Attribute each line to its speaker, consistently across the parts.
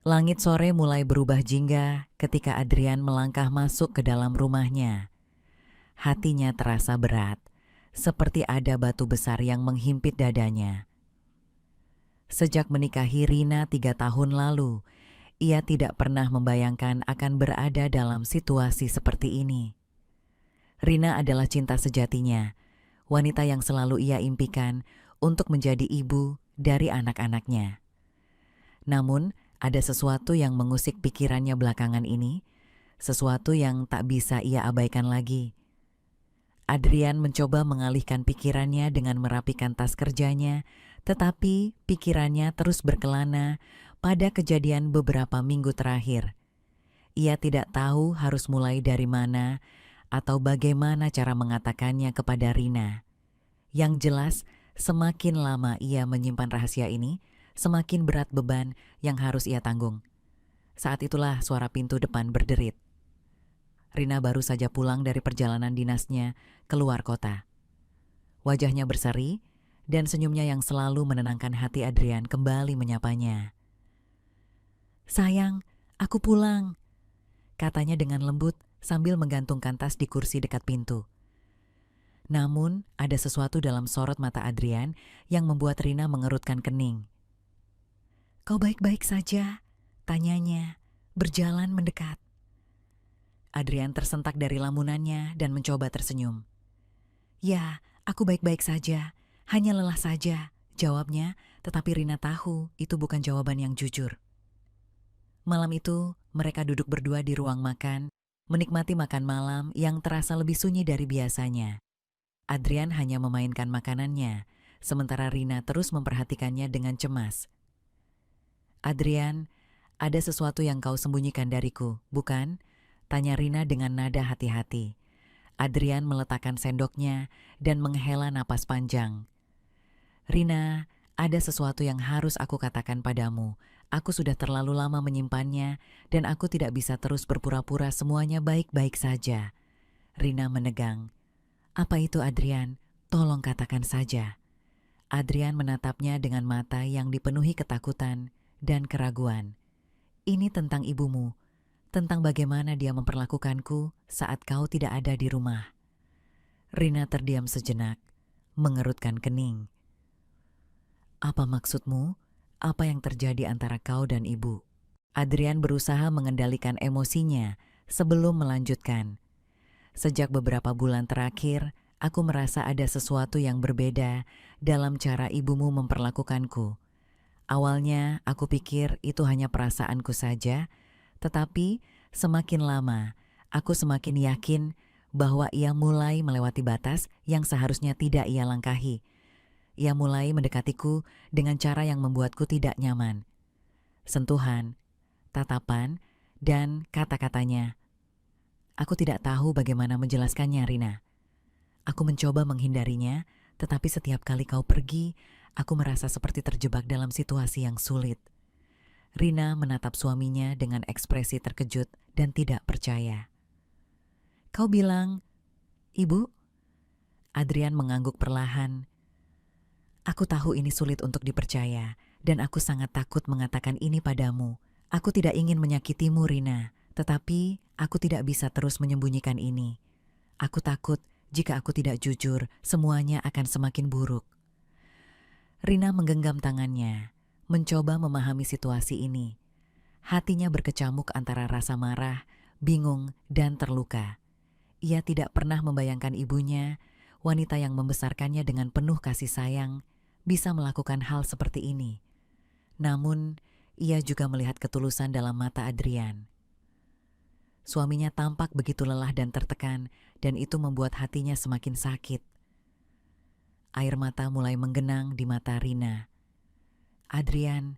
Speaker 1: Langit sore mulai berubah jingga ketika Adrian melangkah masuk ke dalam rumahnya. Hatinya terasa berat, seperti ada batu besar yang menghimpit dadanya. Sejak menikahi Rina 3 tahun lalu, ia tidak pernah membayangkan akan berada dalam situasi seperti ini. Rina adalah cinta sejatinya, wanita yang selalu ia impikan untuk menjadi ibu dari anak-anaknya. Namun, ada sesuatu yang mengusik pikirannya belakangan ini, sesuatu yang tak bisa ia abaikan lagi. Adrian mencoba mengalihkan pikirannya dengan merapikan tas kerjanya, tetapi pikirannya terus berkelana pada kejadian beberapa minggu terakhir. Ia tidak tahu harus mulai dari mana atau bagaimana cara mengatakannya kepada Rina. Yang jelas, semakin lama ia menyimpan rahasia ini, semakin berat beban yang harus ia tanggung. Saat itulah suara pintu depan berderit. Rina baru saja pulang dari perjalanan dinasnya keluar kota. Wajahnya berseri dan senyumnya yang selalu menenangkan hati Adrian kembali menyapanya. "Sayang, aku pulang," katanya dengan lembut sambil menggantungkan tas di kursi dekat pintu. Namun, ada sesuatu dalam sorot mata Adrian yang membuat Rina mengerutkan kening. "Kau baik-baik saja?" tanyanya, berjalan mendekat. Adrian tersentak dari lamunannya dan mencoba tersenyum. "Ya, aku baik-baik saja, hanya lelah saja," jawabnya, tetapi Rina tahu itu bukan jawaban yang jujur. Malam itu, mereka duduk berdua di ruang makan, menikmati makan malam yang terasa lebih sunyi dari biasanya. Adrian hanya memainkan makanannya, sementara Rina terus memperhatikannya dengan cemas. "Adrian, ada sesuatu yang kau sembunyikan dariku, bukan?" tanya Rina dengan nada hati-hati. Adrian meletakkan sendoknya dan menghela napas panjang. "Rina, ada sesuatu yang harus aku katakan padamu. Aku sudah terlalu lama menyimpannya dan aku tidak bisa terus berpura-pura semuanya baik-baik saja." Rina menegang. "Apa itu, Adrian? Tolong katakan saja." Adrian menatapnya dengan mata yang dipenuhi ketakutan dan keraguan. "Ini tentang ibumu, tentang bagaimana dia memperlakukanku saat kau tidak ada di rumah." Rina terdiam sejenak, mengerutkan kening. "Apa maksudmu? Apa yang terjadi antara kau dan ibu?" Adrian berusaha mengendalikan emosinya sebelum melanjutkan. "Sejak beberapa bulan terakhir, aku merasa ada sesuatu yang berbeda dalam cara ibumu memperlakukanku. Awalnya aku pikir itu hanya perasaanku saja, tetapi semakin lama aku semakin yakin bahwa ia mulai melewati batas yang seharusnya tidak ia langkahi. Ia mulai mendekatiku dengan cara yang membuatku tidak nyaman. Sentuhan, tatapan, dan kata-katanya. Aku tidak tahu bagaimana menjelaskannya, Rina. Aku mencoba menghindarinya, tetapi setiap kali kau pergi, aku merasa seperti terjebak dalam situasi yang sulit." Rina menatap suaminya dengan ekspresi terkejut dan tidak percaya. "Kau bilang, Ibu?" Adrian mengangguk perlahan. "Aku tahu ini sulit untuk dipercaya, dan aku sangat takut mengatakan ini padamu. Aku tidak ingin menyakitimu, Rina, tetapi aku tidak bisa terus menyembunyikan ini. Aku takut jika aku tidak jujur, semuanya akan semakin buruk." Rina menggenggam tangannya, mencoba memahami situasi ini. Hatinya berkecamuk antara rasa marah, bingung, dan terluka. Ia tidak pernah membayangkan ibunya, wanita yang membesarkannya dengan penuh kasih sayang, bisa melakukan hal seperti ini. Namun, ia juga melihat ketulusan dalam mata Adrian. Suaminya tampak begitu lelah dan tertekan, dan itu membuat hatinya semakin sakit. Air mata mulai menggenang di mata Rina. "Adrian,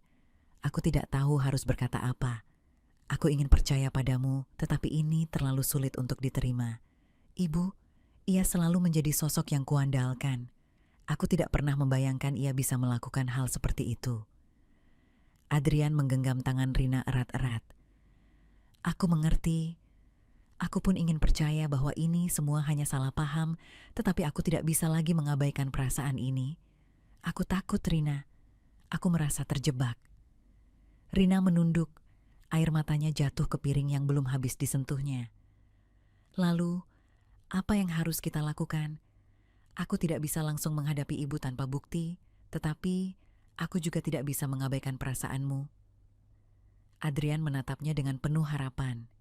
Speaker 1: aku tidak tahu harus berkata apa. Aku ingin percaya padamu, tetapi ini terlalu sulit untuk diterima. Ibu, ia selalu menjadi sosok yang kuandalkan. Aku tidak pernah membayangkan ia bisa melakukan hal seperti itu." Adrian menggenggam tangan Rina erat-erat. "Aku mengerti. Aku pun ingin percaya bahwa ini semua hanya salah paham, tetapi aku tidak bisa lagi mengabaikan perasaan ini. Aku takut, Rina. Aku merasa terjebak." Rina menunduk, Air matanya jatuh ke piring yang belum habis disentuhnya. Lalu, apa yang harus kita lakukan? Aku tidak bisa langsung menghadapi ibu tanpa bukti, tetapi aku juga tidak bisa mengabaikan perasaanmu. Adrian menatapnya dengan penuh harapan.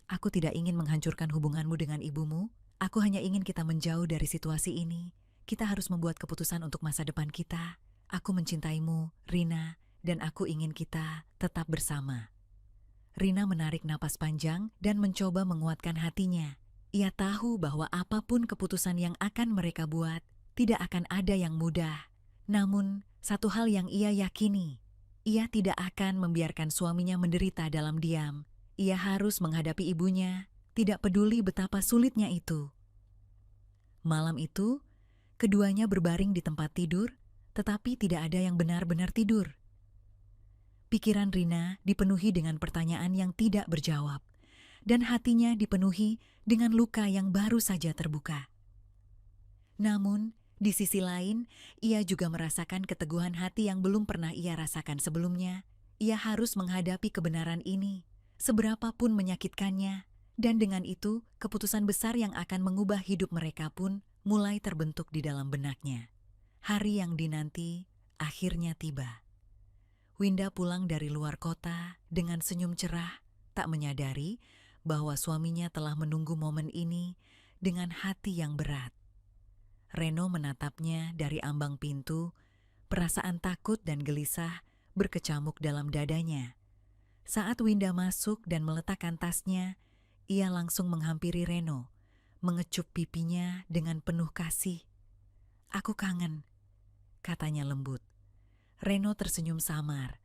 Speaker 1: Aku tidak ingin menghancurkan hubunganmu dengan ibumu. Aku hanya ingin kita menjauh dari situasi ini. Kita harus membuat keputusan untuk masa depan kita. Aku mencintaimu, Rina, dan aku ingin kita tetap bersama. Rina menarik napas panjang dan mencoba menguatkan hatinya. Ia tahu bahwa apapun keputusan yang akan mereka buat, tidak akan ada yang mudah. Namun, satu hal yang ia yakini, ia tidak akan membiarkan suaminya menderita dalam diam. Ia harus menghadapi ibunya, tidak peduli betapa sulitnya itu. Malam itu, keduanya berbaring di tempat tidur, tetapi tidak ada yang benar-benar tidur. Pikiran Rina dipenuhi dengan pertanyaan yang tidak berjawab, dan hatinya dipenuhi dengan luka yang baru saja terbuka. Namun, di sisi lain, ia juga merasakan keteguhan hati yang belum pernah ia rasakan sebelumnya. Ia harus menghadapi kebenaran ini, seberapapun menyakitkannya, dan dengan itu, keputusan besar yang akan mengubah hidup mereka pun mulai terbentuk di dalam benaknya. Hari yang dinanti akhirnya tiba. Winda pulang dari luar kota dengan senyum cerah, tak menyadari bahwa suaminya telah menunggu momen ini dengan hati yang berat. Reno menatapnya dari ambang pintu, perasaan takut dan gelisah berkecamuk dalam dadanya. Saat Winda masuk dan meletakkan tasnya, ia langsung menghampiri Reno, mengecup pipinya dengan penuh kasih. "Aku kangen," katanya lembut. Reno tersenyum samar,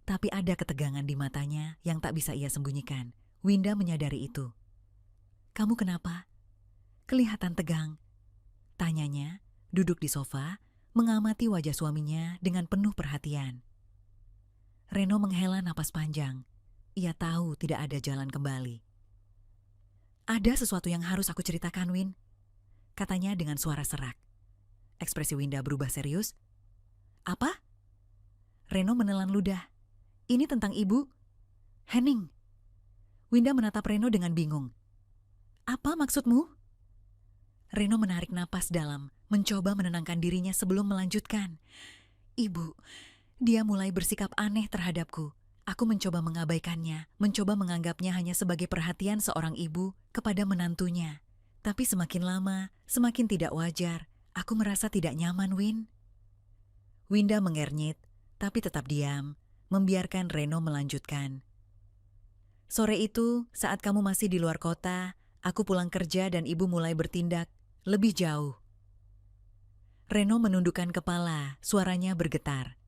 Speaker 1: tapi ada ketegangan di matanya yang tak bisa ia sembunyikan. Winda menyadari itu. "Kamu kenapa? Kelihatan tegang," tanyanya, duduk di sofa, mengamati wajah suaminya dengan penuh perhatian. Reno menghela napas panjang. Ia tahu tidak ada jalan kembali. "Ada sesuatu yang harus aku ceritakan, Win," katanya dengan suara serak. Ekspresi Winda berubah serius. "Apa?" Reno menelan ludah. "Ini tentang ibu Henning." Winda menatap Reno dengan bingung. "Apa maksudmu?" Reno menarik napas dalam, mencoba menenangkan dirinya sebelum melanjutkan. "Ibu, dia mulai bersikap aneh terhadapku. Aku mencoba mengabaikannya, mencoba menganggapnya hanya sebagai perhatian seorang ibu kepada menantunya. Tapi semakin lama, semakin tidak wajar. Aku merasa tidak nyaman, Win." Winda mengernyit, tapi tetap diam, membiarkan Reno melanjutkan. "Sore itu, saat kamu masih di luar kota, aku pulang kerja dan ibu mulai bertindak lebih jauh." Reno menundukkan kepala, suaranya bergetar.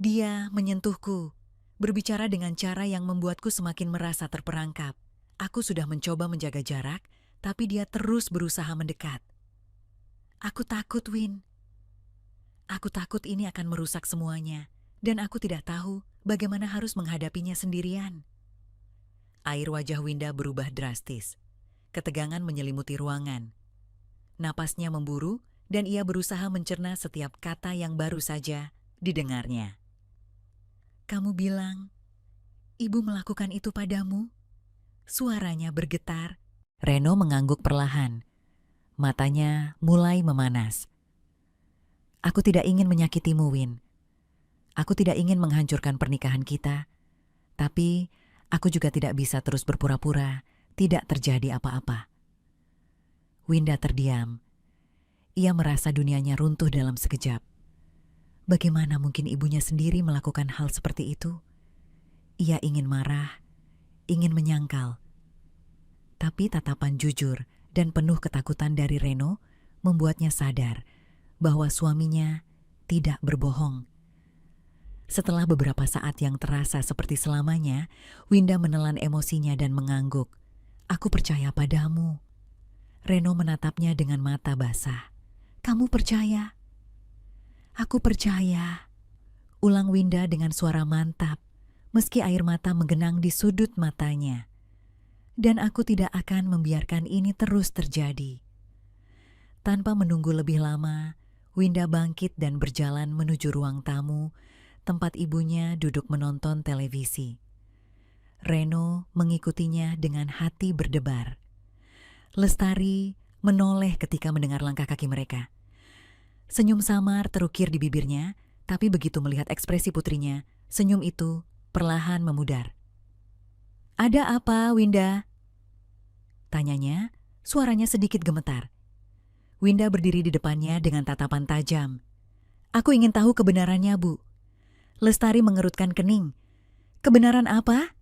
Speaker 1: "Dia menyentuhku, berbicara dengan cara yang membuatku semakin merasa terperangkap. Aku sudah mencoba menjaga jarak, tapi dia terus berusaha mendekat. Aku takut, Win. Aku takut ini akan merusak semuanya, dan aku tidak tahu bagaimana harus menghadapinya sendirian." Air wajah Winda berubah drastis. Ketegangan menyelimuti ruangan. Napasnya memburu, dan ia berusaha mencerna setiap kata yang baru saja didengarnya. "Kamu bilang, ibu melakukan itu padamu?" Suaranya bergetar. Reno mengangguk perlahan. Matanya mulai memanas. "Aku tidak ingin menyakitimu, Win. Aku tidak ingin menghancurkan pernikahan kita. Tapi aku juga tidak bisa terus berpura-pura tidak terjadi apa-apa." Winda terdiam. Ia merasa dunianya runtuh dalam sekejap. Bagaimana mungkin ibunya sendiri melakukan hal seperti itu? Ia ingin marah, ingin menyangkal. Tapi tatapan jujur dan penuh ketakutan dari Reno membuatnya sadar bahwa suaminya tidak berbohong. Setelah beberapa saat yang terasa seperti selamanya, Winda menelan emosinya dan mengangguk. "Aku percaya padamu." Reno menatapnya dengan mata basah. "Kamu percaya?" "Aku percaya," ulang Winda dengan suara mantap, meski air mata menggenang di sudut matanya. "Dan aku tidak akan membiarkan ini terus terjadi." Tanpa menunggu lebih lama, Winda bangkit dan berjalan menuju ruang tamu, tempat ibunya duduk menonton televisi. Reno mengikutinya dengan hati berdebar. Lestari menoleh ketika mendengar langkah kaki mereka. Senyum samar terukir di bibirnya, tapi begitu melihat ekspresi putrinya, senyum itu perlahan memudar. "Ada apa, Winda?" tanyanya, suaranya sedikit gemetar. Winda berdiri di depannya dengan tatapan tajam. "Aku ingin tahu kebenarannya, Bu." Lestari mengerutkan kening. "Kebenaran apa?"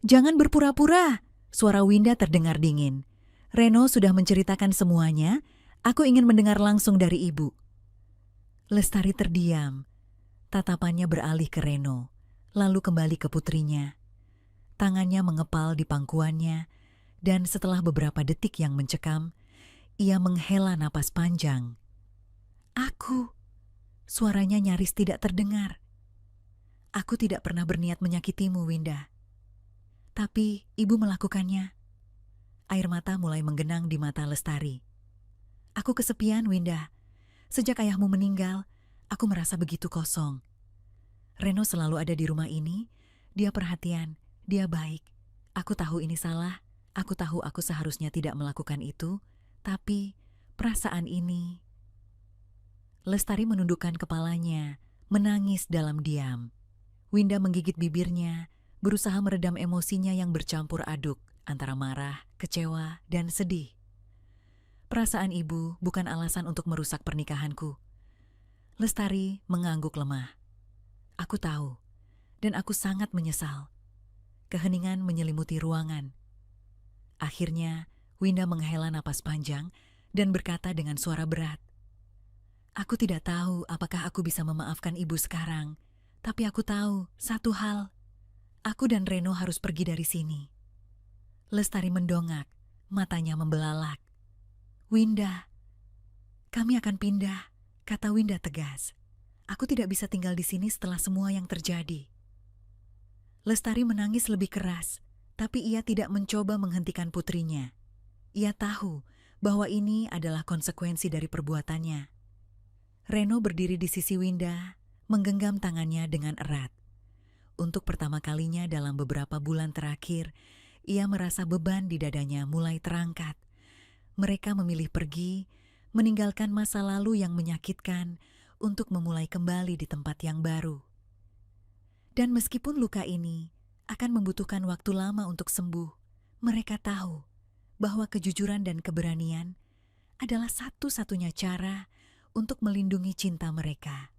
Speaker 1: "Jangan berpura-pura." Suara Winda terdengar dingin. "Reno sudah menceritakan semuanya. Aku ingin mendengar langsung dari Ibu." Lestari terdiam. Tatapannya beralih ke Reno, lalu kembali ke putrinya. Tangannya mengepal di pangkuannya, dan setelah beberapa detik yang mencekam, ia menghela napas panjang. "Aku," suaranya nyaris tidak terdengar. "Aku tidak pernah berniat menyakitimu, Winda. Tapi ibu melakukannya." Air mata mulai menggenang di mata Lestari. "Aku kesepian, Winda. Sejak ayahmu meninggal, aku merasa begitu kosong. Reno selalu ada di rumah ini. Dia perhatian, dia baik. Aku tahu ini salah. Aku tahu aku seharusnya tidak melakukan itu. Tapi perasaan ini..." Lestari menundukkan kepalanya, menangis dalam diam. Winda menggigit bibirnya, berusaha meredam emosinya yang bercampur aduk antara marah, kecewa, dan sedih. "Perasaan ibu bukan alasan untuk merusak pernikahanku." Lestari mengangguk lemah. "Aku tahu, dan aku sangat menyesal." Keheningan menyelimuti ruangan. Akhirnya, Winda menghela napas panjang dan berkata dengan suara berat, "Aku tidak tahu apakah aku bisa memaafkan ibu sekarang, tapi aku tahu satu hal. Aku dan Reno harus pergi dari sini." Lestari mendongak, matanya membelalak. "Winda, kami akan pindah," kata Winda tegas. "Aku tidak bisa tinggal di sini setelah semua yang terjadi." Lestari menangis lebih keras, tapi ia tidak mencoba menghentikan putrinya. Ia tahu bahwa ini adalah konsekuensi dari perbuatannya. Reno berdiri di sisi Winda, menggenggam tangannya dengan erat. Untuk pertama kalinya dalam beberapa bulan terakhir, ia merasa beban di dadanya mulai terangkat. Mereka memilih pergi, meninggalkan masa lalu yang menyakitkan untuk memulai kembali di tempat yang baru. Dan meskipun luka ini akan membutuhkan waktu lama untuk sembuh, mereka tahu bahwa kejujuran dan keberanian adalah satu-satunya cara untuk melindungi cinta mereka.